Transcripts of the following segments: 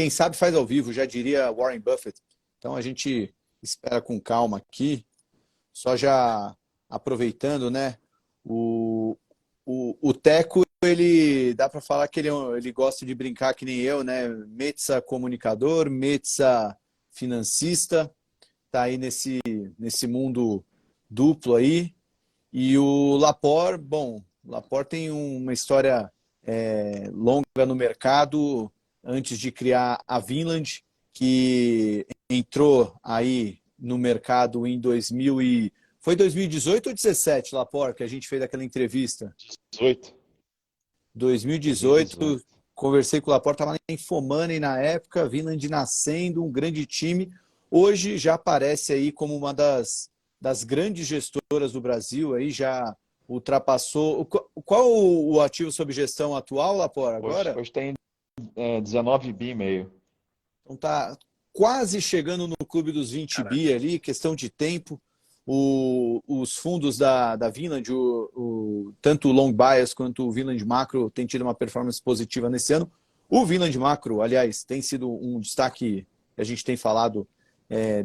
quem sabe faz ao vivo, já diria Warren Buffett. Então a gente espera com calma aqui, só já aproveitando, né? O, o Teco, ele dá para falar que ele gosta de brincar que nem eu, né? Metsa comunicador, Metsa financista, tá aí nesse mundo duplo aí. E o Laporte, bom, o Laporte tem uma história longa no mercado antes de criar a Vinland, que entrou aí no mercado em 2000 e... Foi 2018 ou 2017, Laporte, que a gente fez aquela entrevista? 18. 2018, 2018. conversei com o Laporte, estava em Fomani na época, Vinland nascendo, um grande time. Hoje já aparece aí como uma das grandes gestoras do Brasil, aí já ultrapassou. Qual o ativo sob gestão atual, Laporte, Hoje, agora? hoje tem 19 bi e meio. Então tá quase chegando no clube dos 20 bi ali, questão de tempo. Os fundos da Vinland, tanto o Long Bias quanto o Vinland Macro, tem tido uma performance positiva nesse ano. O Vinland Macro, aliás, tem sido um destaque que a gente tem falado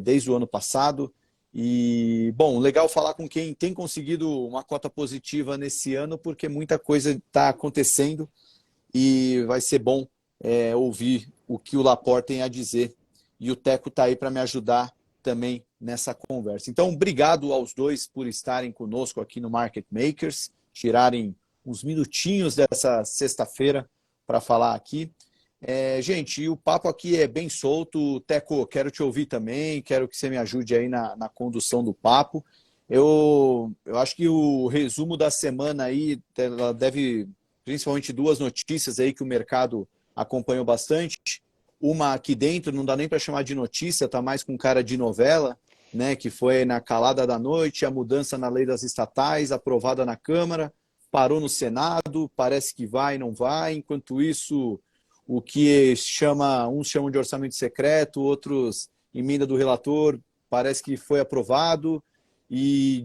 desde o ano passado. E, bom, legal falar com quem tem conseguido uma cota positiva nesse ano, porque muita coisa está acontecendo e vai ser bom ouvir o que o Laporte tem a dizer. E o Teco está aí para me ajudar também nessa conversa. Então, obrigado aos dois por estarem conosco aqui no Market Makers, tirarem uns minutinhos dessa sexta-feira para falar aqui. Gente, e o papo aqui é bem solto. Teco, quero te ouvir também, quero que você me ajude aí na condução do papo. Eu acho que o resumo da semana aí ela deve, principalmente duas notícias aí que o mercado acompanhou bastante. Uma aqui dentro, não dá nem para chamar de notícia, tá mais com cara de novela, né? Que foi na calada da noite, a mudança na lei das estatais, aprovada na Câmara, parou no Senado, parece que vai, não vai. Enquanto isso, o que uns chamam de orçamento secreto, outros emenda do relator, parece que foi aprovado. E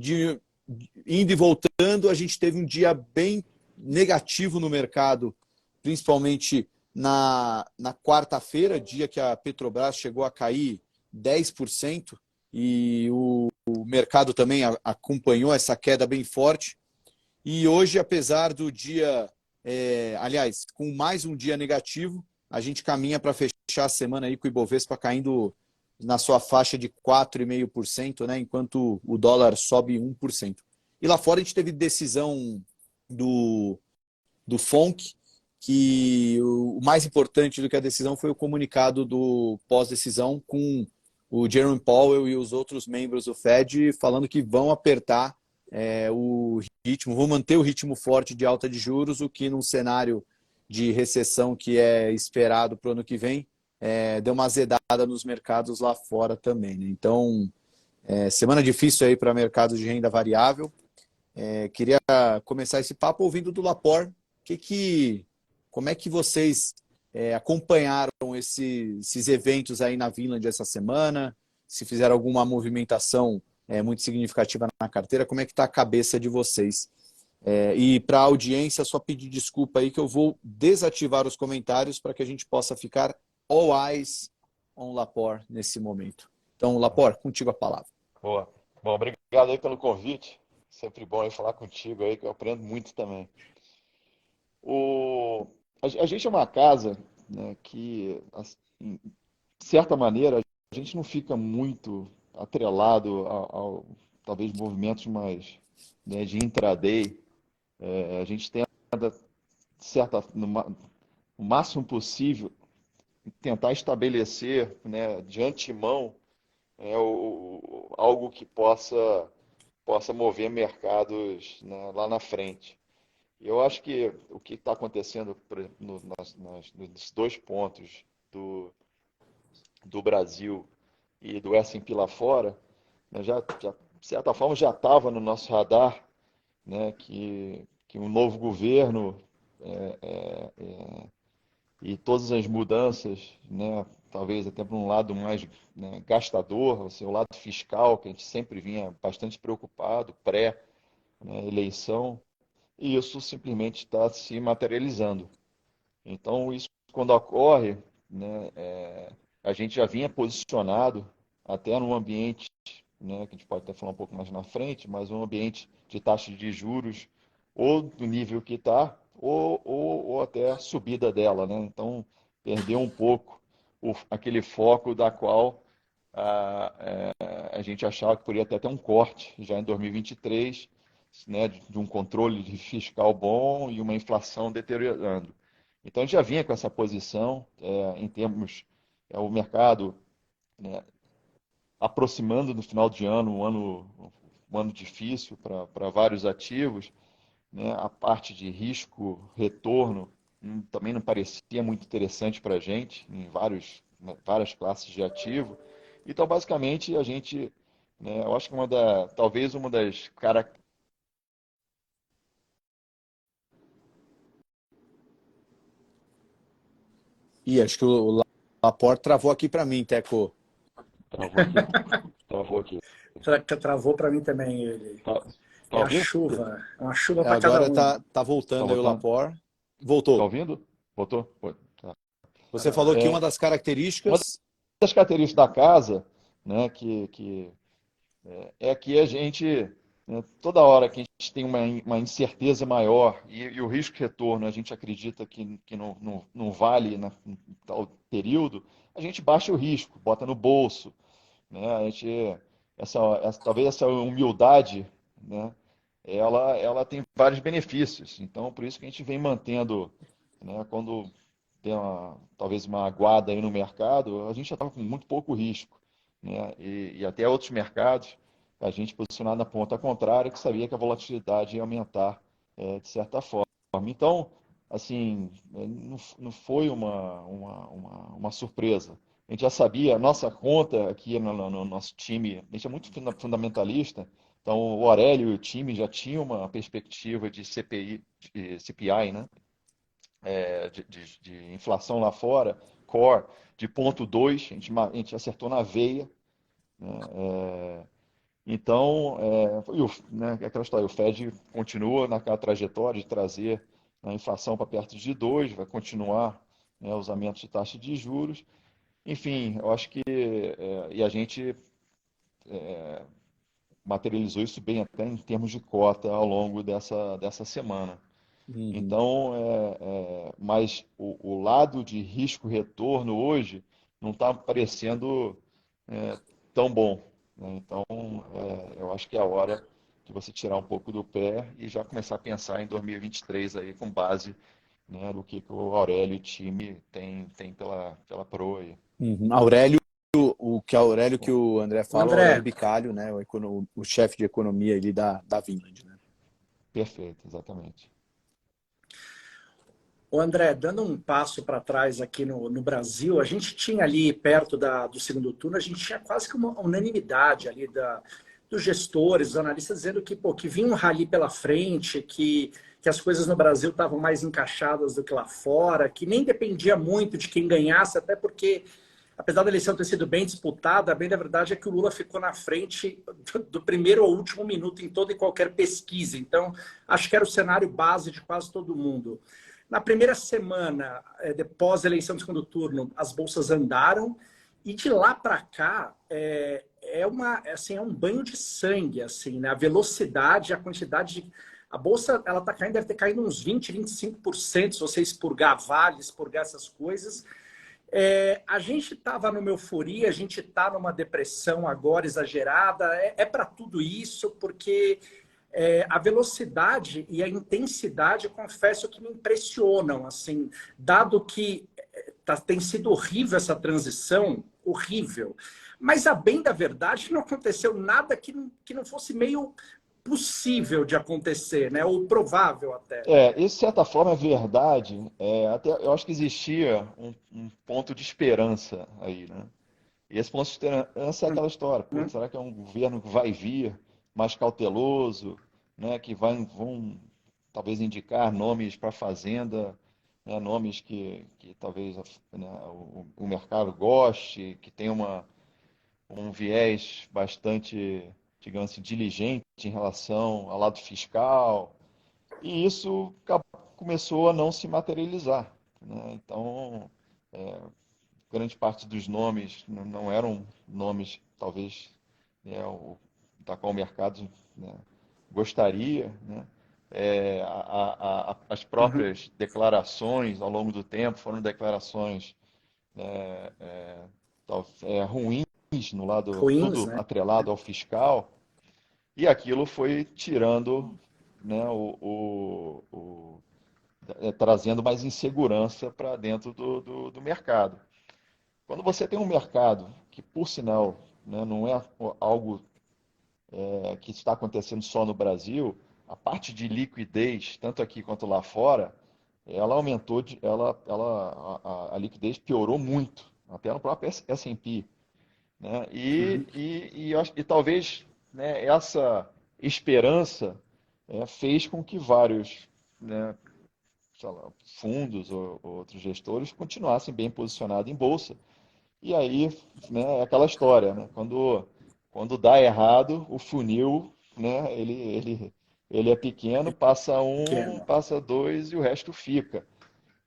indo e voltando, a gente teve um dia bem negativo no mercado, principalmente na quarta-feira, dia que a Petrobras chegou a cair 10%, e o mercado também acompanhou essa queda bem forte. E hoje, apesar do dia, aliás, com mais um dia negativo, a gente caminha para fechar a semana aí com o Ibovespa caindo na sua faixa de 4,5%, né, enquanto o dólar sobe 1%. E lá fora a gente teve decisão do FONC, que o mais importante do que a decisão foi o comunicado do pós-decisão com o Jerome Powell e os outros membros do Fed falando que vão apertar o ritmo, vão manter o ritmo forte de alta de juros, o que num cenário de recessão que é esperado para o ano que vem, deu uma azedada nos mercados lá fora também. Né? Então, semana difícil aí para mercados de renda variável. Queria começar esse papo ouvindo do Laporte. Como é que vocês acompanharam esses eventos aí na Vinland essa semana? Se fizeram alguma movimentação muito significativa na carteira, como é que está a cabeça de vocês? E para a audiência, só pedir desculpa aí que eu vou desativar os comentários para que a gente possa ficar all eyes on Laporte nesse momento. Então, Laporte, contigo a palavra. Boa. Bom, obrigado aí pelo convite. Sempre bom aí falar contigo aí, que eu aprendo muito também. A gente é uma casa, né, que, assim, de certa maneira, a gente não fica muito atrelado talvez, movimentos mais, né, de intraday. A gente tenta, o máximo possível, tentar estabelecer, né, de antemão, algo que possa mover mercados, né, lá na frente. E eu acho que o que está acontecendo, por exemplo, nos dois pontos do, do Brasil e do S&P lá fora, né, de certa forma já estava no nosso radar, né, que um novo governo e todas as mudanças, né, talvez até para um lado mais, né, gastador, assim, o lado fiscal, que a gente sempre vinha bastante preocupado, pré-eleição, e isso simplesmente está se materializando. Então, isso quando ocorre, né, a gente já vinha posicionado até num ambiente, né, que a gente pode até falar um pouco mais na frente, mas um ambiente de taxa de juros ou do nível que está, ou até a subida dela, né? Então, perdeu um pouco aquele foco da qual a gente achava que poderia até ter um corte já em 2023, né, de um controle fiscal bom e uma inflação deteriorando. Então, a gente já vinha com essa posição, em termos, o mercado, né, aproximando no final de ano, um ano difícil para vários ativos, né, a parte de risco, retorno, também não parecia muito interessante para a gente, em várias classes de ativo. Então, basicamente, a gente, né, eu acho que talvez uma das características. Ih, acho que o Laporte travou aqui para mim, Teco. Travou aqui. Travou aqui. Travou para mim também ele. Tá, tá É a ouvindo? chuva, é uma chuva para cada Agora um. tá Tá voltando aí o voltando? Laporte. Tá Voltou. ouvindo? Voltou? Tá. Você falou que uma É, das uma características. das características da casa, né, que é que a gente, né, toda hora que a gente tem uma incerteza maior e o risco-retorno a gente acredita que não vale em tal período, a gente baixa o risco, bota no bolso, né? A gente, talvez essa humildade, né, ela tem vários benefícios. Então, por isso que a gente vem mantendo, né, quando tem talvez uma aguada aí no mercado, a gente já estava com muito pouco risco, né? E até outros mercados, a gente posicionado na ponta contrária, que sabia que a volatilidade ia aumentar, de certa forma. Então, assim, não foi uma surpresa. A gente já sabia, a nossa conta aqui no nosso time, a gente é muito fundamentalista, então o Aurélio e o time já tinham uma perspectiva de CPI, de CPI, né? De inflação lá fora, core de 0,2, a gente acertou na veia, né? Então, né, aquela história, o Fed continua naquela trajetória de trazer a inflação para perto de 2, vai continuar, né, os aumentos de taxa de juros. Enfim, eu acho que e a gente materializou isso bem até em termos de cota ao longo dessa semana. Uhum. Então, mas o lado de risco-retorno hoje não está parecendo é, tão bom, né? Então, eu acho que é a hora de você tirar um pouco do pé e já começar a pensar em 2023 aí com base, né, do que o Aurélio e o time tem pela proa aí. Uhum. Aurélio que o André O fala, o Aurélio André, Bicalho, né? O chefe de economia ali da Vinland, né? Perfeito, exatamente. o André, dando um passo para trás aqui no Brasil, a gente tinha ali perto do segundo turno, a gente tinha quase que uma unanimidade ali dos gestores, dos analistas, dizendo que, pô, que vinha um rally pela frente, que as coisas no Brasil estavam mais encaixadas do que lá fora, que nem dependia muito de quem ganhasse, até porque, apesar da eleição ter sido bem disputada, a bem da verdade é que o Lula ficou na frente do primeiro ao último minuto em toda e qualquer pesquisa. Então, acho que era o cenário base de quase todo mundo. Na primeira semana, pós a eleição do segundo turno, as bolsas andaram e de lá para cá assim, é um banho de sangue, assim, né? A velocidade, a quantidade de... A bolsa, ela tá caindo, deve ter caído uns 20, 25%, se você expurgar vale, expurgar essas coisas. A gente estava numa euforia, a gente está numa depressão agora exagerada, para tudo isso, porque a velocidade e a intensidade, confesso que me impressionam, assim, dado que tem sido horrível essa transição, horrível. Mas, a bem da verdade, não aconteceu nada que não fosse meio possível de acontecer, né? Ou provável até. Isso de certa forma é verdade. Até, eu acho que existia um ponto de esperança aí, né? E esse ponto de esperança é aquela história. Pô, Uhum. será que é um governo que vai vir mais cauteloso, né? Que vão talvez indicar nomes para a Fazenda, né? Nomes que talvez, né, o mercado goste, que tem um viés bastante, digamos assim, diligente em relação ao lado fiscal. E isso começou a não se materializar, né? Então, grande parte dos nomes não eram nomes, talvez, né, da qual o mercado, né, gostaria, né? As Uhum. próprias declarações ao longo do tempo foram declarações é, é, ruins no lado, Ruins, tudo né? atrelado ao fiscal, e aquilo foi tirando, né, trazendo mais insegurança para dentro do mercado. Quando você tem um mercado que, por sinal, né, não é algo que está acontecendo só no Brasil, a parte de liquidez, tanto aqui quanto lá fora, ela aumentou, a liquidez piorou muito, até no próprio S&P, né? Uhum. E talvez, né, essa esperança fez com que vários, né, sei lá, fundos ou outros gestores continuassem bem posicionados em bolsa. E aí, né, é aquela história, né? Quando dá errado, o funil, né, ele é pequeno, passa um, Pequeno. passa dois e o resto fica.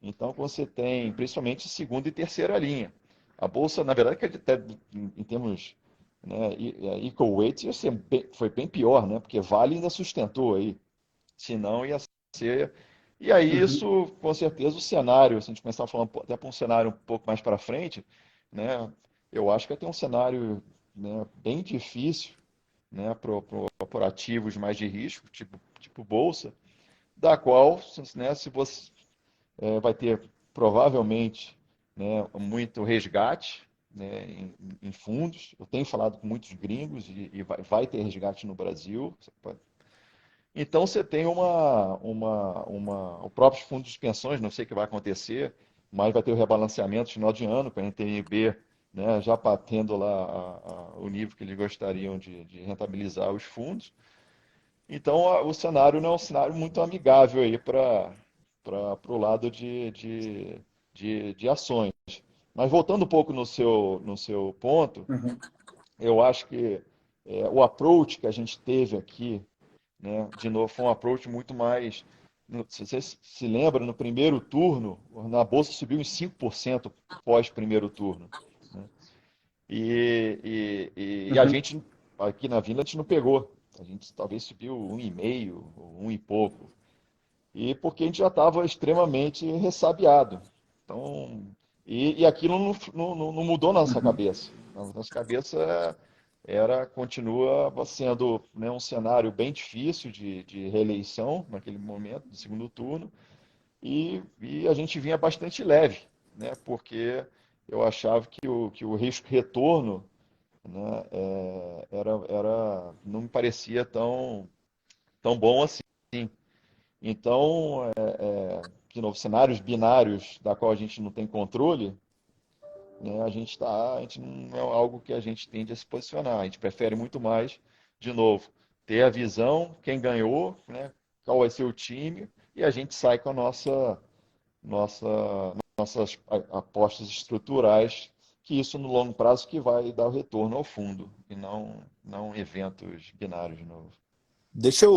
Então, você tem principalmente segunda e terceira linha. A bolsa, na verdade, que até em termos, né, equal weight, foi bem pior, né? Porque Vale ainda sustentou aí, senão ia ser. E aí, Uhum. isso, com certeza, o cenário, se a gente começar falando até para um cenário um pouco mais para frente, né, eu acho que vai ter um cenário, né, bem difícil, né, para ativos mais de risco, tipo bolsa, da qual, né, se você vai ter provavelmente, né, muito resgate, né, em fundos. Eu tenho falado com muitos gringos e vai ter resgate no Brasil. Então você tem o próprio fundo de pensões, não sei o que vai acontecer, mas vai ter o rebalanceamento no final de ano, com a NTNB, né, já batendo lá o nível que eles gostariam de rentabilizar os fundos. Então o cenário não é um cenário muito amigável aí para o lado de ações. Mas voltando um pouco no seu ponto, Uhum. eu acho que o approach que a gente teve aqui, né, de novo, foi um approach muito mais. Se você se lembra, no primeiro turno, na bolsa subiu em 5% pós primeiro turno, né? E a Uhum. gente, aqui na Vila, a gente não pegou. A gente talvez subiu 1,5, um e pouco. E porque a gente já estava extremamente ressabiado. Então, e aquilo não mudou na nossa Uhum. cabeça. Na nossa cabeça continua sendo, né, um cenário bem difícil de reeleição naquele momento, do segundo turno, e a gente vinha bastante leve, né, porque eu achava que o risco-retorno, né, não me parecia tão bom assim. Então, de novo, cenários binários da qual a gente não tem controle, né, a gente não é algo que a gente tende a se posicionar. A gente prefere muito mais, de novo, ter a visão, quem ganhou, né, qual vai ser o time, e a gente sai com a nossa, nossas apostas estruturais, que isso no longo prazo que vai dar o retorno ao fundo, e não eventos binários de novo. Deixa eu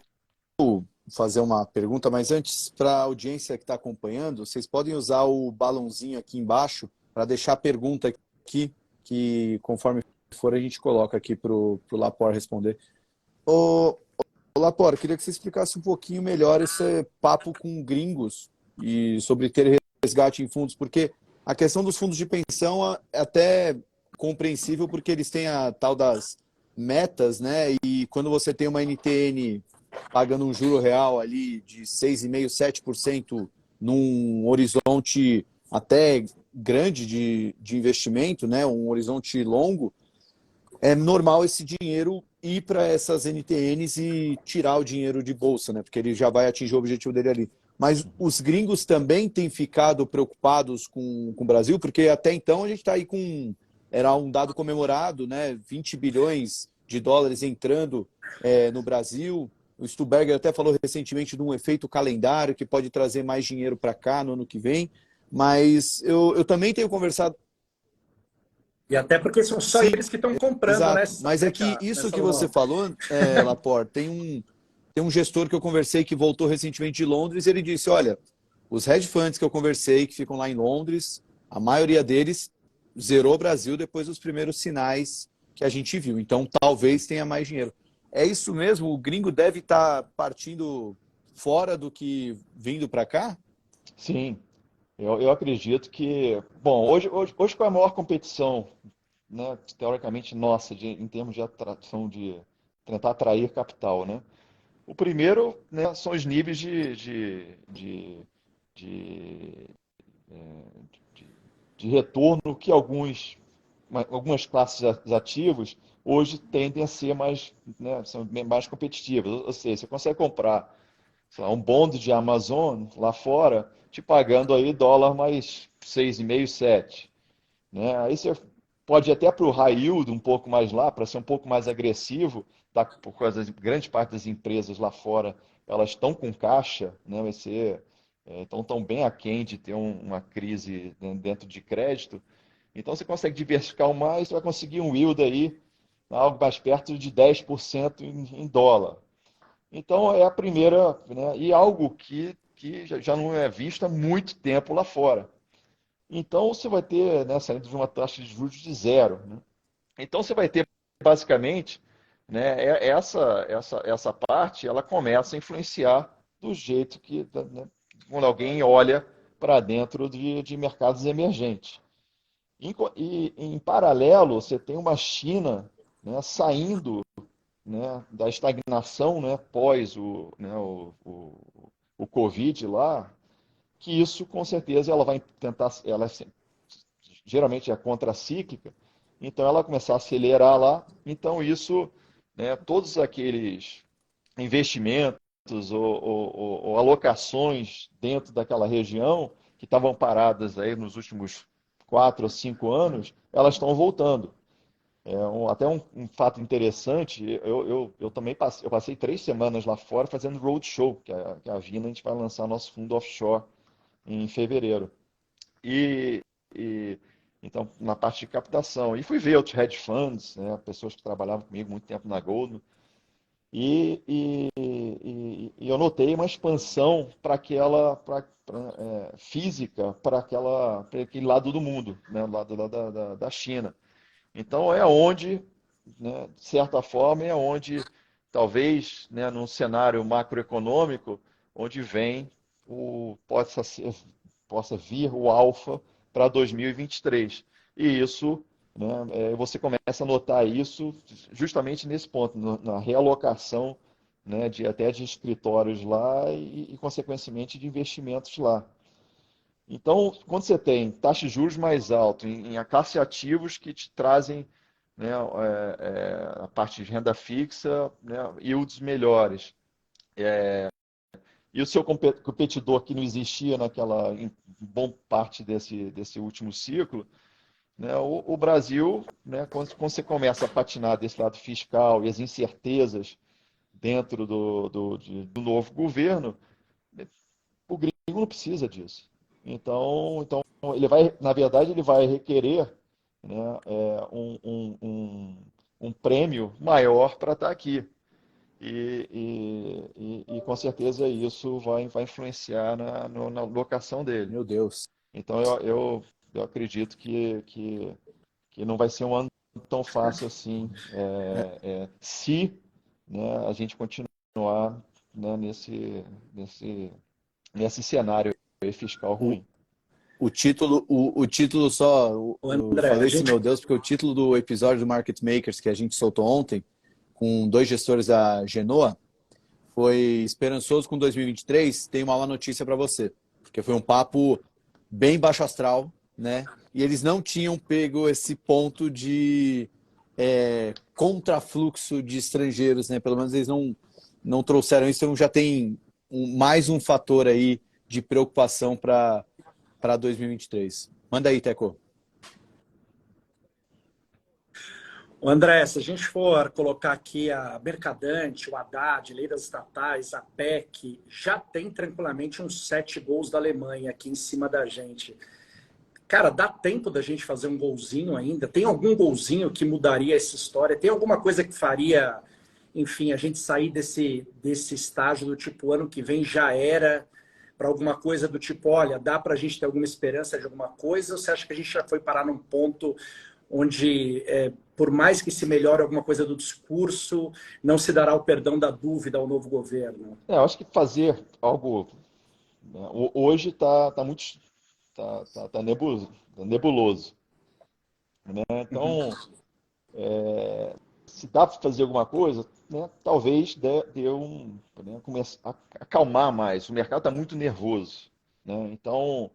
fazer uma pergunta, mas antes, para a audiência que está acompanhando, vocês podem usar o balãozinho aqui embaixo para deixar a pergunta aqui, que conforme for a gente coloca aqui para o Lapor responder. Ô, Lapor, queria que você explicasse um pouquinho melhor esse papo com gringos e sobre ter resgate em fundos, porque a questão dos fundos de pensão é até compreensível, porque eles têm a tal das metas, né? E quando você tem uma NTN pagando um juro real ali de 6,5%, 7% num horizonte até grande de investimento, né? Um horizonte longo, é normal esse dinheiro ir para essas NTNs e tirar o dinheiro de bolsa, né? Porque ele já vai atingir o objetivo dele ali. Mas os gringos também têm ficado preocupados com o Brasil, porque até então a gente está aí com. Era um dado comemorado, né? 20 bilhões de dólares entrando no Brasil. O Stuberger até falou recentemente de um efeito calendário que pode trazer mais dinheiro para cá no ano que vem. Mas eu também tenho conversado. E até porque são só Sim, eles que estão comprando exato. Mas é que isso nessa que você longa. falou, Laporte, tem um gestor que eu conversei que voltou recentemente de Londres e ele disse, olha, os hedge funds que eu conversei, que ficam lá em Londres, a maioria deles zerou o Brasil depois dos primeiros sinais que a gente viu. Então, talvez tenha mais dinheiro. É isso mesmo? O gringo deve estar partindo fora do que vindo para cá? Sim, eu acredito que... Bom, hoje qual é a maior competição, né, teoricamente nossa, em termos de atração, de tentar atrair capital, né? O primeiro, né, são os níveis de, de retorno que algumas classes ativos hoje tendem a ser mais, né, são mais competitivas. Ou seja, você consegue comprar, sei lá, um bond de Amazon lá fora, te pagando aí dólar mais 6,5, 7. Né? Aí você pode ir até para o high yield um pouco mais lá, para ser um pouco mais agressivo, tá? Por causa das grande parte das empresas lá fora, elas estão com caixa, né? Vai ser, então estão bem aquém de ter uma crise, né, dentro de crédito. Então você consegue diversificar mais, você vai conseguir um yield aí, algo mais perto de 10% em dólar. Então é a primeira, né, e algo que já não é visto há muito tempo lá fora. Então você vai ter, né, saindo de uma taxa de juros de zero, né? Então você vai ter basicamente, né, essa parte, ela começa a influenciar do jeito que, né, quando alguém olha para dentro de mercados emergentes. E em paralelo, você tem uma China, né, saindo, né, da estagnação, né, pós o Covid lá, que isso com certeza ela vai tentar, ela geralmente é contracíclica, então ela começar a acelerar lá, então isso, né, todos aqueles investimentos ou alocações dentro daquela região que estavam paradas aí nos últimos 4 ou 5 anos, elas estão voltando. Até um fato interessante, eu também passei 3 semanas lá fora fazendo roadshow, que a Vina a gente vai lançar nosso fundo offshore em fevereiro. E, e então, na parte de captação. E fui ver outros hedge funds, né, pessoas que trabalhavam comigo muito tempo na Goldman, e eu notei uma expansão para física para aquele lado do mundo, né, do lado lá da China. Então é onde, né, de certa forma, é onde talvez, né, num cenário macroeconômico, onde vem possa vir o alfa para 2023. E isso, né, você começa a notar isso justamente nesse ponto, na realocação, né, até de escritórios lá consequentemente, de investimentos lá. Então, quando você tem taxa de juros mais alta em classe ativos que te trazem, né, a parte de renda fixa, né, yields melhores, e o seu competidor que não existia em boa parte desse último ciclo, né, o Brasil, né, quando você começa a patinar desse lado fiscal e as incertezas dentro do novo governo, o gringo não precisa disso. Então ele vai, na verdade, ele vai requerer, né, um prêmio maior para estar aqui. E com certeza isso vai influenciar na locação dele. Meu Deus. Então eu acredito que não vai ser um ano tão fácil assim, se, né, a gente continuar, né, nesse cenário fiscal O, ruim. o título só, O eu André, a falei isso, gente meu Deus, porque o título do episódio do Market Makers que a gente soltou ontem, com 2 gestores da Genoa, foi esperançoso com 2023. Tem uma má notícia para você, porque foi um papo bem baixo astral, né? E eles não tinham pego esse ponto de contrafluxo de estrangeiros, né? Pelo menos eles não trouxeram isso, então já tem mais um fator aí de preocupação para 2023. Manda aí, Teco. O André, se a gente for colocar aqui a Mercadante, o Haddad, Lei das Estatais, a PEC, já tem tranquilamente uns 7 gols da Alemanha aqui em cima da gente. Cara, dá tempo da gente fazer um golzinho ainda? Tem algum golzinho que mudaria essa história? Tem alguma coisa que faria, enfim, a gente sair desse estágio do tipo ano que vem já era? para alguma coisa do tipo, olha, dá para a gente ter alguma esperança de alguma coisa, ou você acha que a gente já foi parar num ponto onde, por mais que se melhore alguma coisa do discurso, não se dará o perdão da dúvida ao novo governo? Eu acho que fazer algo, né, hoje está muito tá nebuloso, né? Uhum. Então, se dá para fazer alguma coisa, né, talvez dê né, comece a acalmar mais. O mercado está muito nervoso, né? Então,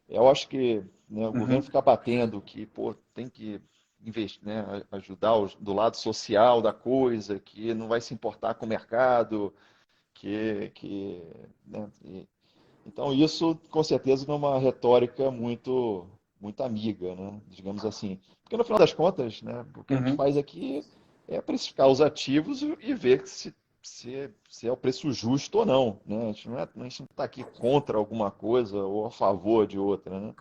eu acho que, né, o governo Uhum. ficar batendo que, pô, tem que investir, né, ajudar do lado social da coisa, que não vai se importar com o mercado, né, então isso com certeza não é uma retórica muito amiga, né, digamos assim. Porque no final das contas, né, o que a gente Uhum. faz aqui é precificar os ativos e ver se é o preço justo ou não, né? A gente não está aqui contra alguma coisa ou a favor de outra, né?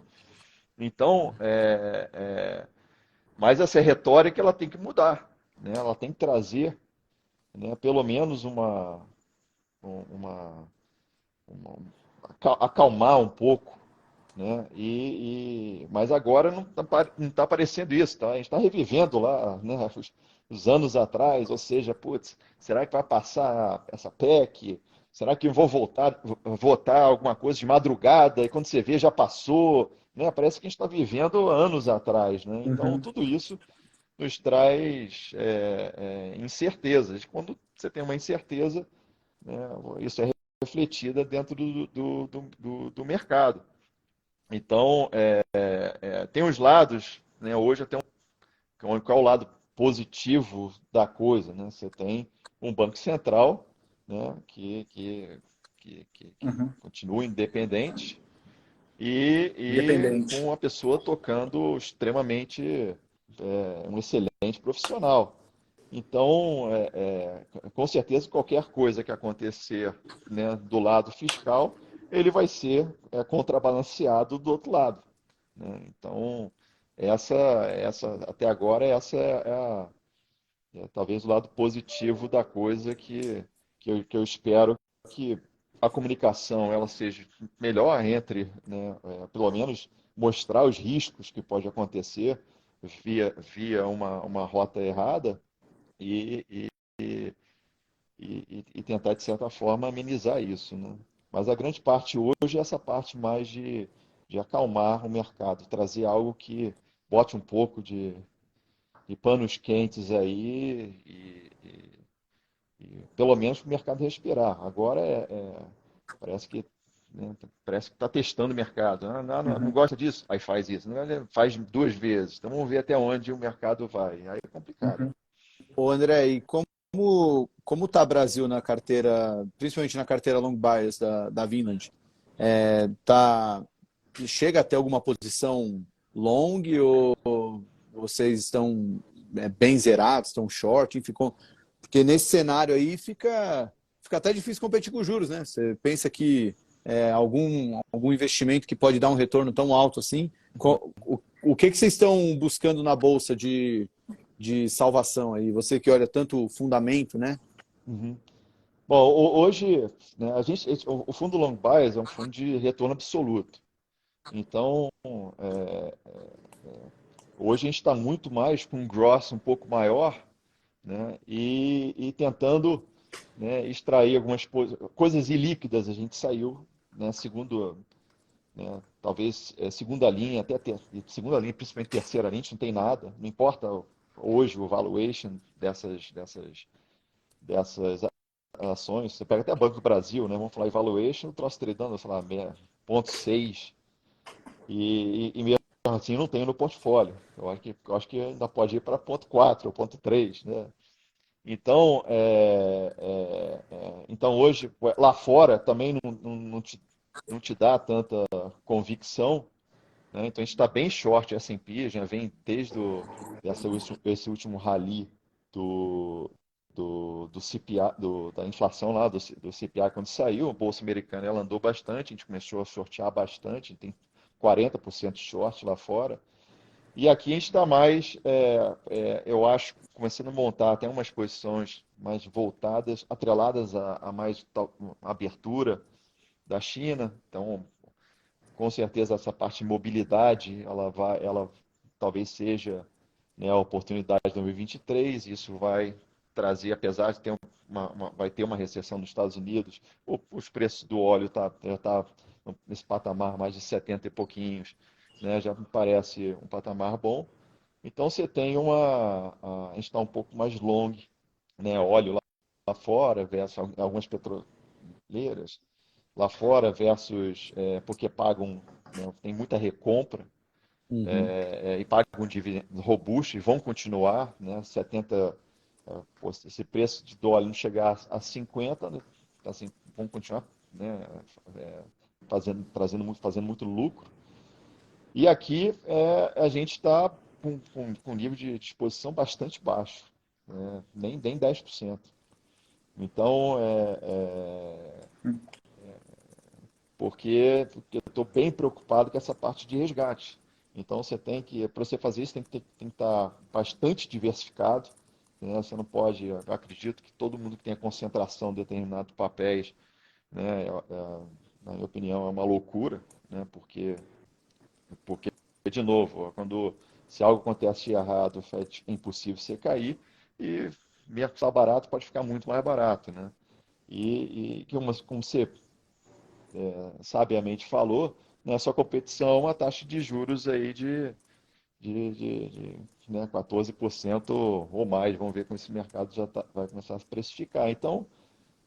Então, mas essa retórica ela tem que mudar, né? Ela tem que trazer, né, pelo menos uma, uma acalmar um pouco, né? Mas agora não tá aparecendo isso, tá? A gente está revivendo lá, né, os anos atrás, ou seja, putz, será que vai passar essa PEC? Será que vão votar alguma coisa de madrugada e quando você vê já passou, né? Parece que a gente está vivendo anos atrás, né? Então Uhum. tudo isso nos traz incertezas. Quando você tem uma incerteza, né, isso é refletida dentro do mercado. Então, tem os lados, né, hoje até qual é o lado positivo da coisa, né? Você tem um banco central, né, que Uhum. continua independente e com Independente. uma pessoa tocando extremamente, um excelente profissional. Então, com certeza, qualquer coisa que acontecer, né, do lado fiscal, ele vai ser contrabalanceado do outro lado, né? Então, até agora, essa talvez o lado positivo da coisa que eu espero que a comunicação ela seja melhor entre, né, pelo menos mostrar os riscos que pode acontecer via uma rota errada e, e tentar, de certa forma, amenizar isso, né? Mas a grande parte hoje é essa parte mais de acalmar o mercado, trazer algo que bote um pouco de panos quentes aí e pelo menos para o mercado respirar. Agora parece que, né, parece que está testando o mercado. Ah, não Uhum. gosta disso? Aí faz isso. Não, faz duas vezes. Então vamos ver até onde o mercado vai. Aí é complicado. Uhum. Ô André, e como está o Brasil na carteira, principalmente na carteira long bias da Vinland? Tá, chega a ter alguma posição long ou vocês estão bem zerados, estão short, enfim, porque nesse cenário aí fica até difícil competir com os juros, né? Você pensa que algum investimento que pode dar um retorno tão alto assim, o que vocês estão buscando na bolsa de salvação aí? Você que olha tanto o fundamento, né? Uhum. Bom, hoje, né, o fundo long bias é um fundo de retorno absoluto. Então, hoje a gente está muito mais com um gross um pouco maior, né, e tentando, né, extrair algumas coisas ilíquidas. A gente saiu, né, segundo, né, talvez segunda linha, segunda linha, principalmente terceira linha, a gente não tem nada. Não importa hoje o valuation dessas ações. Você pega até Banco do Brasil, né? Vamos falar em valuation, o troço tradando, sei lá, 0,6 e mesmo assim não tem no portfólio. Eu acho que ainda pode ir para 0,4 ou 0,3, né? Então, então hoje lá fora também não te dá tanta convicção, né? Então a gente está bem short S&P, já vem desde esse último rally do, do CPI, da inflação lá, do CPI quando saiu, a Bolsa Americana ela andou bastante, a gente começou a shortear bastante, tem 40% de short lá fora. E aqui a gente está mais, eu acho, começando a montar até umas posições mais voltadas, atreladas a mais abertura da China. Então, com certeza, essa parte de mobilidade, ela talvez seja, né, a oportunidade de 2023. Isso vai trazer, apesar de ter vai ter uma recessão nos Estados Unidos, os preços do óleo já tá nesse patamar mais de 70 e pouquinhos, né? Já me parece um patamar bom. Então você tem a gente está um pouco mais long, né? Óleo lá fora versus algumas petroleiras lá fora versus porque pagam, né, tem muita recompra, Uhum. e pagam dividendos robustos e vão continuar, né? 70, esse preço de dólar não chegar a 50, né? Assim, vão continuar, né, é, fazendo muito lucro. E aqui a gente está com um nível de exposição bastante baixo, né? Nem 10%. Então, porque eu estou bem preocupado com essa parte de resgate. Então, para você fazer isso, tem que estar bastante diversificado, né? Você não pode, eu acredito que todo mundo que tenha concentração de determinados papéis, né, na minha opinião, é uma loucura, né? Porque, de novo, se algo acontece errado, é impossível você cair, e mesmo que está barato, pode ficar muito mais barato, né? E como você sabiamente falou, nessa competição, a taxa de juros aí né, 14% ou mais. Vamos ver como esse mercado vai começar a se precificar. Então,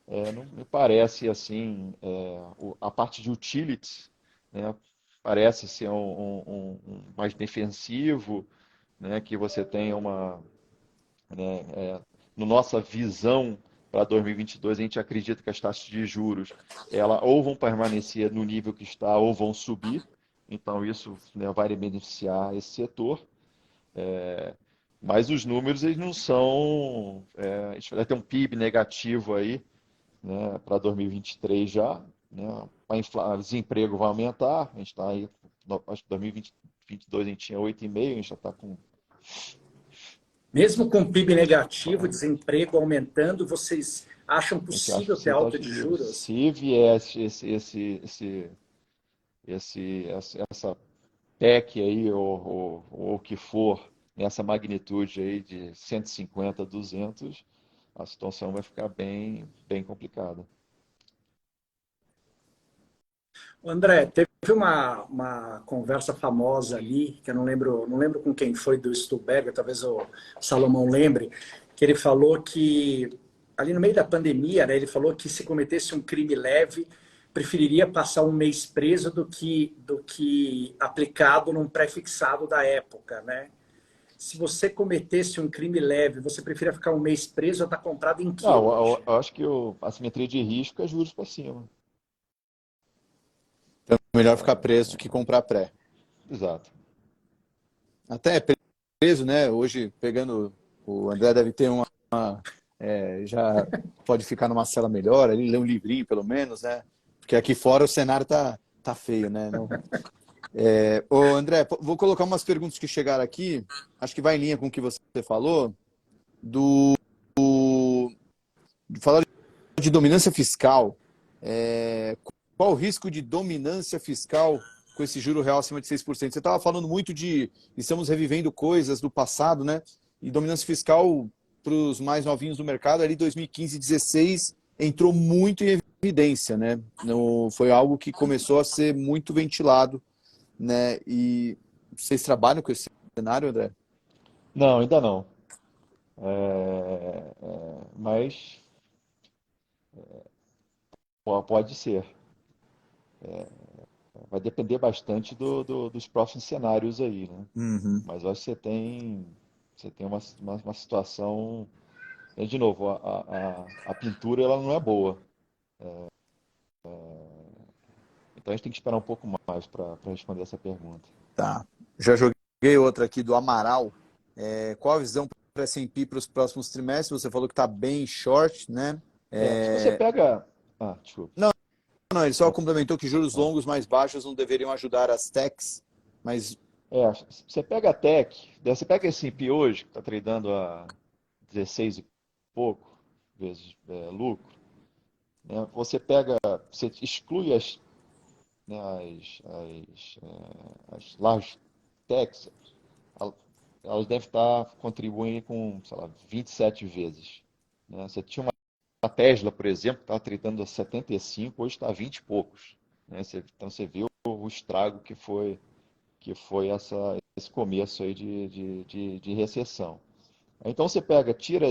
não me parece assim, a parte de utilities, né, parece ser mais defensivo, né, que você tem né, no nossa visão para 2022, a gente acredita que as taxas de juros ou vão permanecer no nível que está ou vão subir. Então, isso, né, vai beneficiar esse setor. Mas os números eles não são. A gente vai ter um PIB negativo aí, né, para 2023 já. Né, o desemprego vai aumentar. A gente está aí, acho que 2022 a gente tinha 8,5, a gente já está com. Mesmo com o PIB negativo, desemprego aumentando, vocês acham A gente acha possível que ter sim, taxa alta de de juros. juros? Se viesse essa PEC aí, ou o que for, nessa magnitude aí de 150, 200, a situação vai ficar bem complicada. André, teve uma conversa famosa ali, que eu não lembro com quem foi do Stuberger, talvez o Salomão lembre, que ele falou que, ali no meio da pandemia, né, ele falou que se cometesse um crime leve, preferiria passar um mês preso do que aplicado num pré-fixado da época, né? Se você cometesse um crime leve, você preferia ficar um mês preso ou estar comprado em que Não, hoje? eu acho que a simetria de risco é juros para cima. Então, melhor ficar preso do que comprar pré. Exato. Até preso, né? Hoje, pegando. O André deve ter já pode ficar numa cela melhor, ali, ler um livrinho pelo menos, né? Porque aqui fora o cenário tá feio, né? Ô, André, vou colocar umas perguntas que chegaram aqui, acho que vai em linha com o que você falou, do falar de dominância fiscal. Qual o risco de dominância fiscal com esse juro real acima de 6%? Você estava falando muito de estamos revivendo coisas do passado, né? E dominância fiscal para os mais novinhos do mercado, ali 2015 e 2016, entrou muito em evidência, né? Foi algo que começou a ser muito ventilado, né? E vocês trabalham com esse cenário, André? Não, ainda não. Mas pode ser. Vai depender bastante dos próximos cenários aí, né? Uhum. Mas eu acho que você tem uma situação. De novo, a pintura ela não é boa. Então a gente tem que esperar um pouco mais para responder essa pergunta. Tá. Já joguei outra aqui do Amaral. Qual a visão para a S&P para os próximos trimestres? Você falou que está bem short, né? Se você pega. Ah, desculpa. Não, não, ele só Não, complementou que juros ah. longos mais baixos não deveriam ajudar as techs, mas Você pega a Tech, daí você pega esse S&P hoje, que está tradando a 16 e pouco vezes lucro. né? Você exclui né, as large techs, elas devem estar contribuindo com, sei lá, 27 vezes. Né? Você tinha uma Tesla, por exemplo, que estava tritando a 75, hoje está a 20 e poucos. Né? Então você viu o estrago que foi esse começo aí de recessão. Então você tira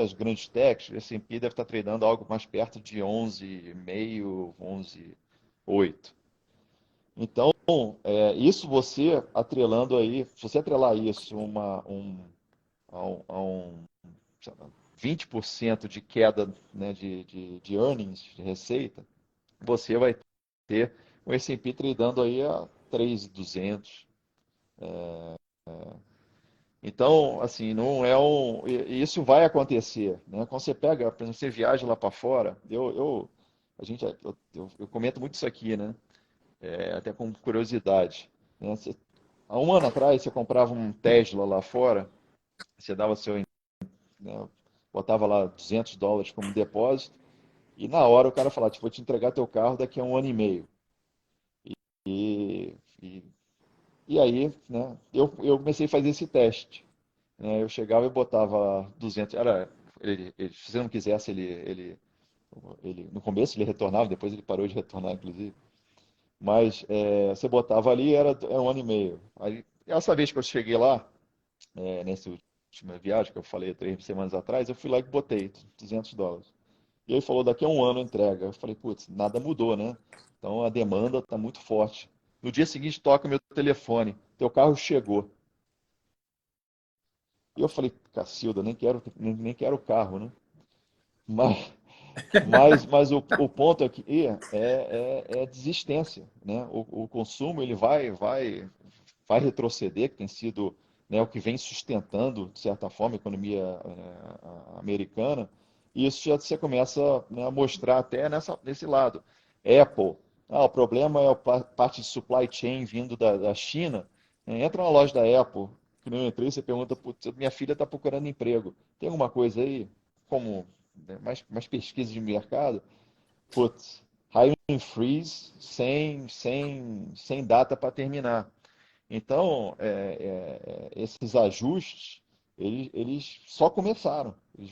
as grandes techs, o S&P deve estar tradando algo mais perto de 11,5, 11,8. Então, isso você atrelando aí, se você atrelar isso a um, sei lá, 20% de queda, né, de earnings, de receita, você vai ter o S&P tradando aí a 3,200. Então, assim, não é um. Isso vai acontecer, né? Quando você pega, por exemplo, você viaja lá para fora, eu comento muito isso aqui, né? Até com curiosidade, né? Há um ano atrás, você comprava um Tesla lá fora, você dava né, botava lá US$ 200 como depósito, e na hora o cara falava, tipo, vou te entregar teu carro daqui a um ano e meio. E, e, e aí, né, eu comecei a fazer esse teste. Né? Eu chegava e botava 200. Se você não quisesse, no começo ele retornava, depois ele parou de retornar, inclusive. Mas você botava ali, era um ano e meio. Aí, essa vez que eu cheguei lá, nessa última viagem que eu falei 3 semanas atrás, eu fui lá e botei US$ 200. E ele falou, daqui a um ano entrega. Eu falei, putz, nada mudou, né? Então a demanda está muito forte. No dia seguinte toca meu telefone, teu carro chegou. E eu falei, Cacilda, nem quero o carro, né? Mas, mas o ponto aqui é desistência, né? O consumo ele vai retroceder, que tem sido, né, o que vem sustentando, de certa forma, a economia americana, e isso já você começa, né, a mostrar até nesse lado. Apple, o problema é a parte de supply chain vindo da China. Entra na loja da Apple, que não entrei, você pergunta, "Putz, minha filha está procurando emprego, tem alguma coisa aí? Como, né, mais pesquisa de mercado? Putz, hiring freeze sem data para terminar. Então, esses ajustes, eles só começaram. Eles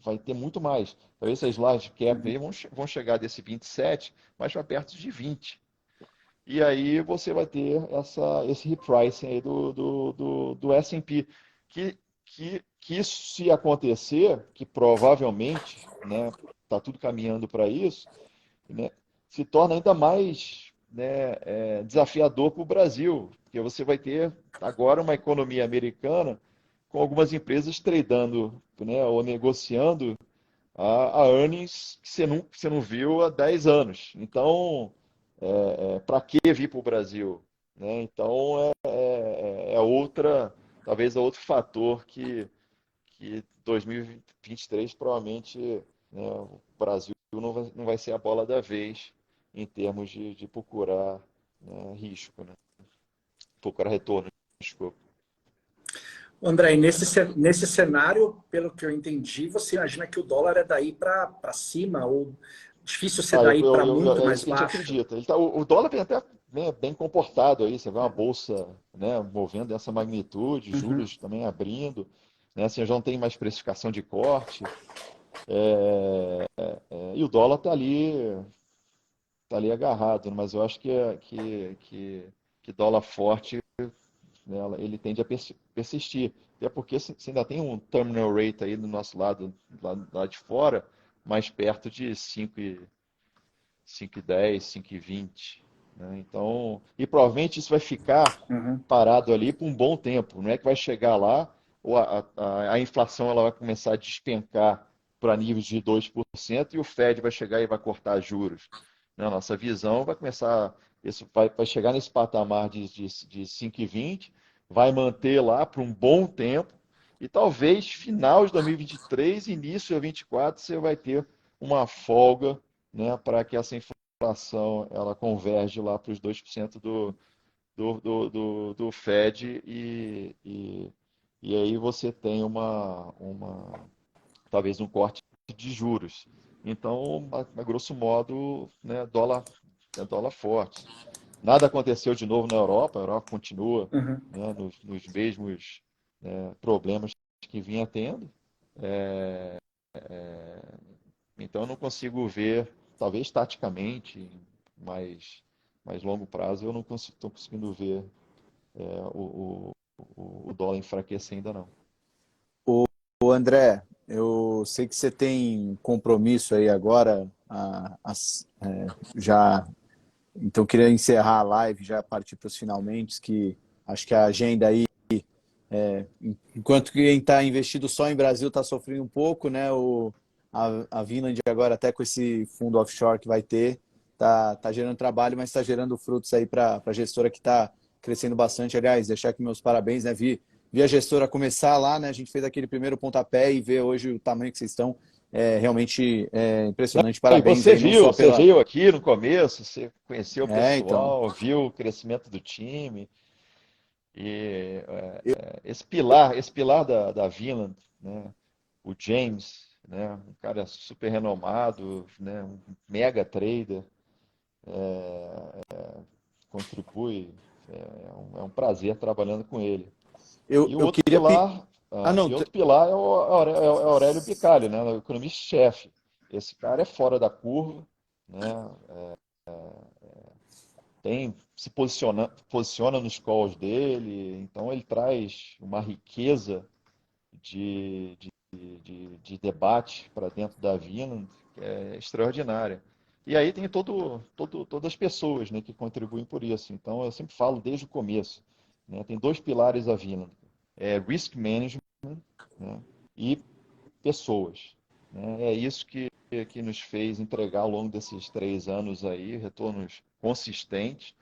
vai ter muito mais. Talvez essas large cap aí vão chegar desse 27, mais para perto de 20. E aí você vai ter esse repricing aí do S&P. Que isso, se acontecer, que provavelmente, né, está tudo caminhando para isso, né, se torna ainda mais, né, desafiador para o Brasil, porque você vai ter agora uma economia americana com algumas empresas tradando, né, ou negociando a earnings que você não viu há 10 anos. Então, para que vir para o Brasil? Né? Então, talvez é outro fator que 2023 provavelmente, né, o Brasil não vai ser a bola da vez em termos de procurar, né, risco, né? Procurar retorno, desculpa. André, nesse cenário, pelo que eu entendi, você imagina que o dólar é daí para cima, ou difícil ser daí para muito É mais isso que a gente baixo? acredita. O dólar vem até, né, bem comportado aí. Você vê uma bolsa, né, movendo essa magnitude, Uhum. juros também abrindo, né, assim, já não tem mais precificação de corte. E o dólar tá ali agarrado, né, mas eu acho que dólar forte, né, ele tende a persistir. Até porque você ainda tem um terminal rate aí do nosso lado, lá de fora, mais perto de 5,10, 5,20. Né? Então, e provavelmente isso vai ficar Uhum. parado ali por um bom tempo. Não é que vai chegar lá, ou a inflação ela vai começar a despencar para níveis de 2% e o Fed vai chegar e vai cortar juros. Não, nossa visão vai começar, isso vai chegar nesse patamar de 5,20, vai manter lá por um bom tempo, e talvez final de 2023, início de 2024, você vai ter uma folga, né, para que essa inflação ela converge lá para os 2% do Fed e aí você tem talvez um corte de juros. Então, a grosso modo, né, dólar forte. Nada aconteceu de novo na Europa, a Europa continua, Uhum. né, nos mesmos, né, problemas que vinha tendo. Então, eu não consigo ver, talvez taticamente, mais, mais longo prazo, eu não estou conseguindo ver o dólar enfraquecer ainda não. Ô André, eu sei que você tem um compromisso aí agora, já, então queria encerrar a live, já partir para os finalmente, que acho que a agenda aí, enquanto quem está investido só em Brasil está sofrendo um pouco, né? A Vinland agora até com esse fundo offshore que vai ter, tá gerando trabalho, mas está gerando frutos aí para a gestora que está crescendo bastante. Aliás, deixar aqui meus parabéns, né? Vi a gestora começar lá, né? A gente fez aquele primeiro pontapé e ver hoje o tamanho que vocês estão. Realmente impressionante. E Parabéns aí, não só você pela. veio aqui no começo, você conheceu o Então. pessoal, viu o crescimento do time. E Eu, esse pilar da Vinland, né, o James, né, um cara super renomado, né, um mega trader, contribui, é um prazer trabalhando com ele. E o eu outro queria. pilar, Ah, não. é o Aurélio Bicalho, né, o economista-chefe. Esse cara é fora da curva, né, posiciona nos calls dele, então ele traz uma riqueza de, de, de debate para dentro da Vina que é extraordinária. E aí tem todas as pessoas, né, que contribuem por isso. Então eu sempre falo desde o começo, né, tem dois pilares a Vina, risk management, né, e pessoas. Né? É isso que nos fez entregar ao longo desses 3 anos aí, retornos consistentes,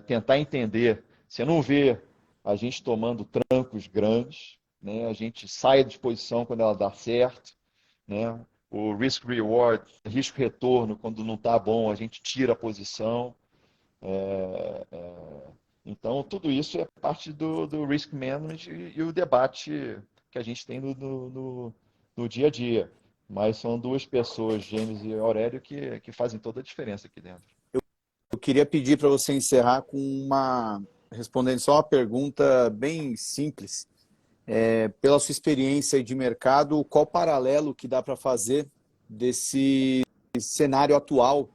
tentar entender. Você não vê a gente tomando trancos grandes, né? A gente sai à disposição quando ela dá certo, né? O risk reward, risco retorno, quando não está bom, a gente tira a posição. Então, tudo isso é parte do risk management e o debate que a gente tem no dia a dia. Mas são duas pessoas, James e Aurélio, que fazem toda a diferença aqui dentro. Eu queria pedir para você encerrar com respondendo só uma pergunta bem simples. Pela sua experiência de mercado, qual paralelo que dá para fazer desse cenário atual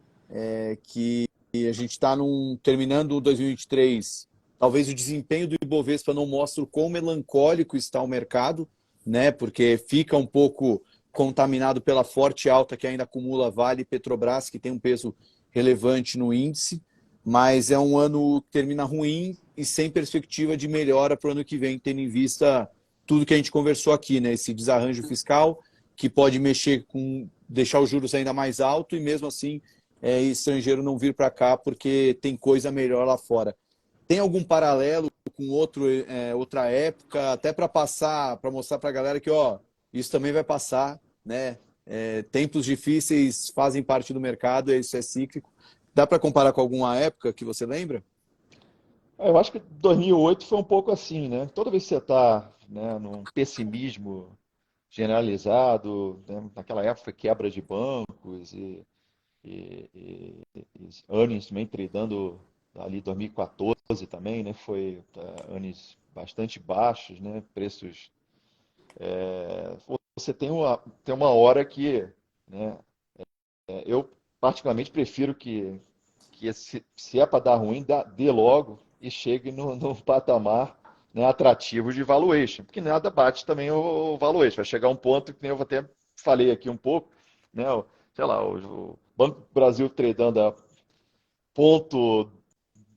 que a gente está terminando 2023? Talvez o desempenho do Ibovespa não mostre o quão melancólico está o mercado, né? Porque fica um pouco contaminado pela forte alta que ainda acumula Vale e Petrobras, que tem um peso relevante no índice, mas é um ano que termina ruim e sem perspectiva de melhora para o ano que vem, tendo em vista tudo que a gente conversou aqui, né? Esse desarranjo fiscal que pode mexer com deixar os juros ainda mais alto e mesmo assim estrangeiro não vir para cá porque tem coisa melhor lá fora. Tem algum paralelo com outra época, até para passar, para mostrar para a galera que isso também vai passar, né? Tempos difíceis fazem parte do mercado, isso é cíclico. Dá para comparar com alguma época que você lembra? Eu acho que 2008 foi um pouco assim, né? Toda vez que você está, né, num pessimismo generalizado, né, naquela época foi quebra de bancos e earnings também tradando ali 2014 também, né? Foi earnings bastante baixos, né? Preços. Você tem uma hora que, né, eu particularmente prefiro que se é para dar ruim, dê logo e chegue no patamar, né, atrativo de valuation, porque nada bate também o valuation. Vai chegar um ponto que nem eu até falei aqui um pouco, né, sei lá, o Banco do Brasil tradando a ponto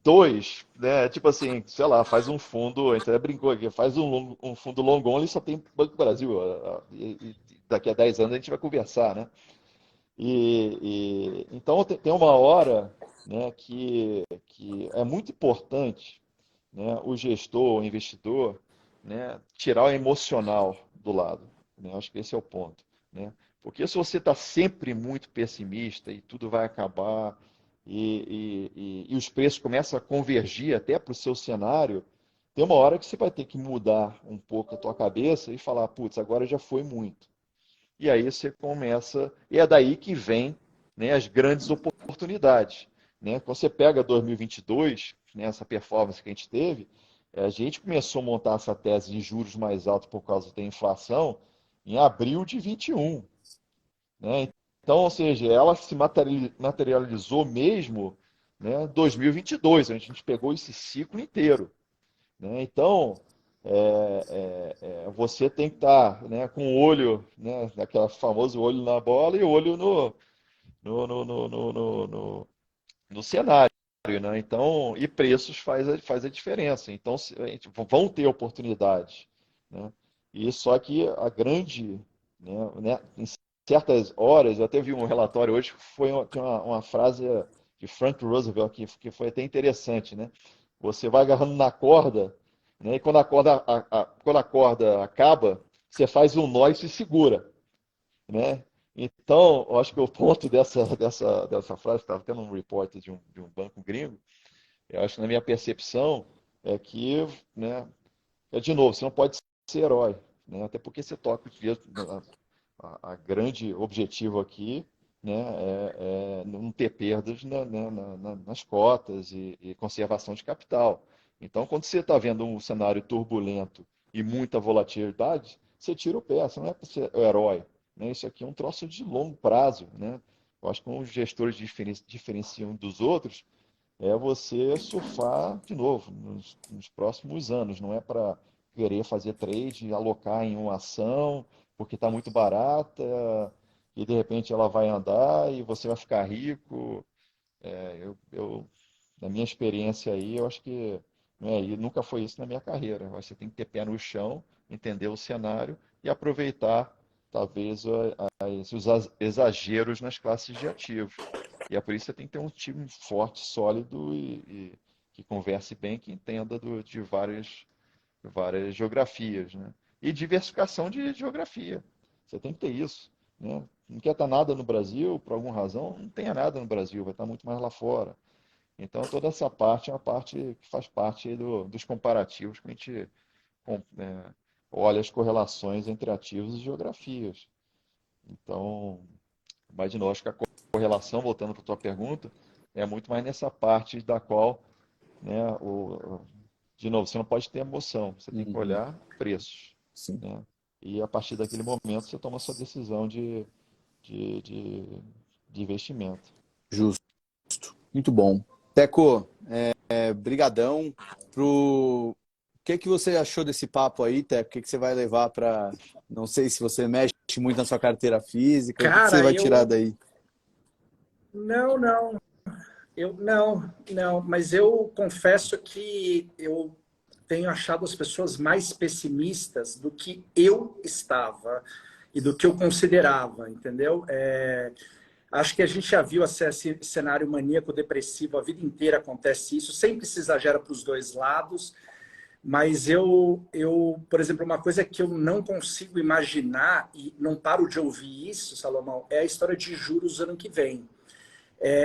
2, né, tipo assim, sei lá, faz um fundo, a gente até brincou aqui, faz um fundo long only, só tem Banco do Brasil, e daqui a 10 anos a gente vai conversar, né? Então tem uma hora, né, que é muito importante, né, o gestor, o investidor, né, tirar o emocional do lado. Né? Acho que esse é o ponto. Né? Porque se você está sempre muito pessimista e tudo vai acabar e os preços começam a convergir até para o seu cenário, tem uma hora que você vai ter que mudar um pouco a tua cabeça e falar, putz, agora já foi muito. e aí você começa, e é daí que vem, né, as grandes oportunidades. Né? Quando você pega 2022, né, essa performance que a gente teve, a gente começou a montar essa tese de juros mais altos por causa da inflação em abril de 21. Né? Então, ou seja, ela se materializou mesmo, né, 2022, a gente pegou esse ciclo inteiro. Né? Então, você tem que estar, né, com o olho, né, aquele famoso olho na bola e o olho no cenário. Né? Então, e preços faz a diferença. Então, vão ter oportunidades. Né? E só que a grande, em certas horas, eu até vi um relatório hoje que tinha uma frase de Frank Roosevelt que foi até interessante. Né? Você vai agarrando na corda, né? E quando quando a corda acaba, você faz um nó e se segura. Né? Então, eu acho que o ponto dessa frase, estava tendo um report de um banco gringo, eu acho que na minha percepção é que, né, de novo, você não pode ser herói, né? Até porque você toca a grande objetivo aqui, né, é não ter perdas nas cotas e conservação de capital. Então, quando você está vendo um cenário turbulento e muita volatilidade, você tira o pé, você não é para ser o herói. Né? Isso aqui é um troço de longo prazo. Né? Eu acho que os gestores diferenciam dos outros é você surfar de novo nos próximos anos. Não é para querer fazer trade, alocar em uma ação, porque está muito barata e de repente ela vai andar e você vai ficar rico. Na minha experiência aí, eu acho que e nunca foi isso na minha carreira. Você tem que ter pé no chão, entender o cenário e aproveitar, talvez, os exageros nas classes de ativos. E é por isso que você tem que ter um time forte, sólido e que converse bem, que entenda de várias geografias. Né? E diversificação de geografia. Você tem que ter isso. Né? Não quer estar nada no Brasil, por alguma razão, não tenha nada no Brasil, vai estar muito mais lá fora. Então, toda essa parte é uma parte que faz parte dos comparativos que a gente olha as correlações entre ativos e geografias. Então, mas de novo, acho que a correlação, voltando para a tua pergunta, é muito mais nessa parte da qual, né, de novo, você não pode ter emoção, você tem que Uhum. olhar preços. Sim. Né? E a partir daquele momento você toma a sua decisão de investimento. Justo. Muito bom. Teco, brigadão. O que você achou desse papo aí, Teco? O que você vai levar para... Não sei se você mexe muito na sua carteira física. O que você Cara, vai tirar daí? Não. Não. Mas eu confesso que eu tenho achado as pessoas mais pessimistas do que eu estava e do que eu considerava, entendeu? Acho que a gente já viu esse cenário maníaco-depressivo, a vida inteira acontece isso, sempre se exagera para os dois lados, mas por exemplo, uma coisa que eu não consigo imaginar, e não paro de ouvir isso, Salomão, é a história de juros ano que vem.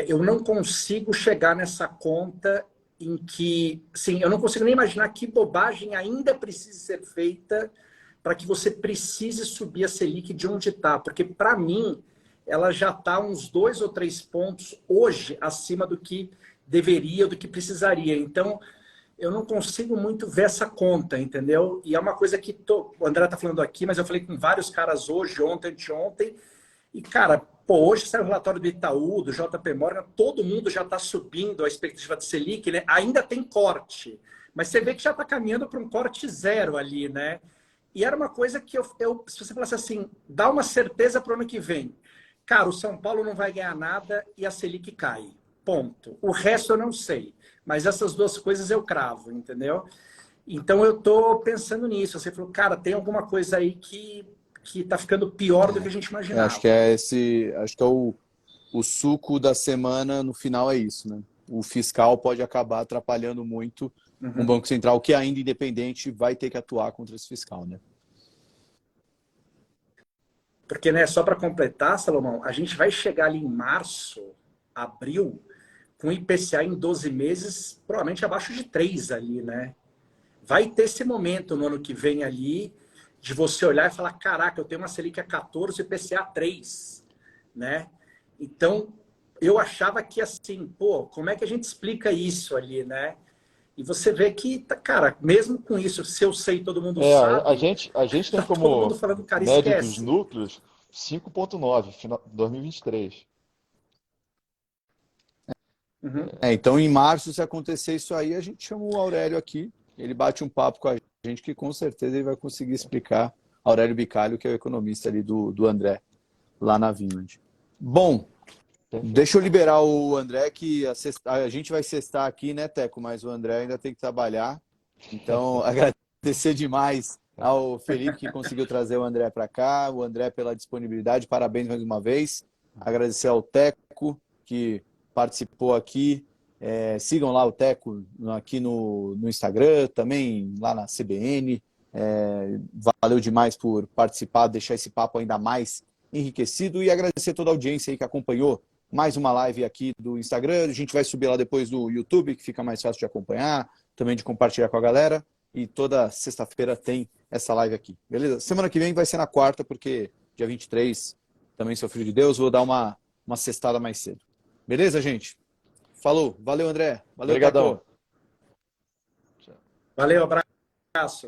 Eu não consigo chegar nessa conta em que, sim, eu não consigo nem imaginar que bobagem ainda precisa ser feita para que você precise subir a Selic de onde está, porque para mim ela já está uns 2 ou 3 pontos hoje acima do que deveria, do que precisaria. Então, eu não consigo muito ver essa conta, entendeu? E é uma coisa que o André está falando aqui, mas eu falei com vários caras hoje, ontem, anteontem, e, cara, hoje saiu o relatório do Itaú, do JP Morgan, todo mundo já está subindo a expectativa de Selic, né? Ainda tem corte, mas você vê que já está caminhando para um corte zero ali, né? E era uma coisa que se você falasse assim, dá uma certeza para o ano que vem. Cara, o São Paulo não vai ganhar nada e a Selic cai. Ponto. O resto eu não sei. Mas essas duas coisas eu cravo, entendeu? Então eu tô pensando nisso. Você falou, cara, tem alguma coisa aí que tá ficando pior do que a gente imaginava. Acho que acho que é o suco da semana no final é isso, né? O fiscal pode acabar atrapalhando muito um Banco Central que ainda independente vai ter que atuar contra esse fiscal, né? Porque, né, só para completar, Salomão, a gente vai chegar ali em março, abril, com IPCA em 12 meses, provavelmente abaixo de 3 ali, né? Vai ter esse momento no ano que vem ali de você olhar e falar, caraca, eu tenho uma Selic a 14 e PCA 3, né? Então, eu achava que assim, pô, como é que a gente explica isso ali, né? E você vê que, cara, mesmo com isso, se eu sei, todo mundo sabe, a gente tem tá todo mundo como falando, cara, média dos esquece. núcleos 5,9, final 2023. Uhum. Então, em março, se acontecer isso aí, a gente chama o Aurélio aqui, ele bate um papo com a gente, que com certeza ele vai conseguir explicar. Aurélio Bicalho, que é o economista ali do André, lá na Vinland. Bom, Perfeito. deixa eu liberar o André, que a gente vai sextar aqui, né, Teco? Mas o André ainda tem que trabalhar. Então, agradecer demais ao Felipe, que conseguiu trazer o André para cá, o André pela disponibilidade, parabéns mais uma vez. Agradecer ao Teco, que participou aqui. Sigam lá o Teco aqui no Instagram, também lá na CBN. Valeu demais por participar, deixar esse papo ainda mais enriquecido, e agradecer toda a audiência aí que acompanhou mais uma live aqui do Instagram. A gente vai subir lá depois do YouTube, que fica mais fácil de acompanhar, também de compartilhar com a galera. E toda sexta-feira tem essa live aqui, beleza? Semana que vem vai ser na quarta, porque dia 23, também sou filho de Deus, vou dar uma sextada mais cedo. Beleza, gente? Falou. Valeu, André. Valeu, Obrigadão. Teco. Valeu, abraço.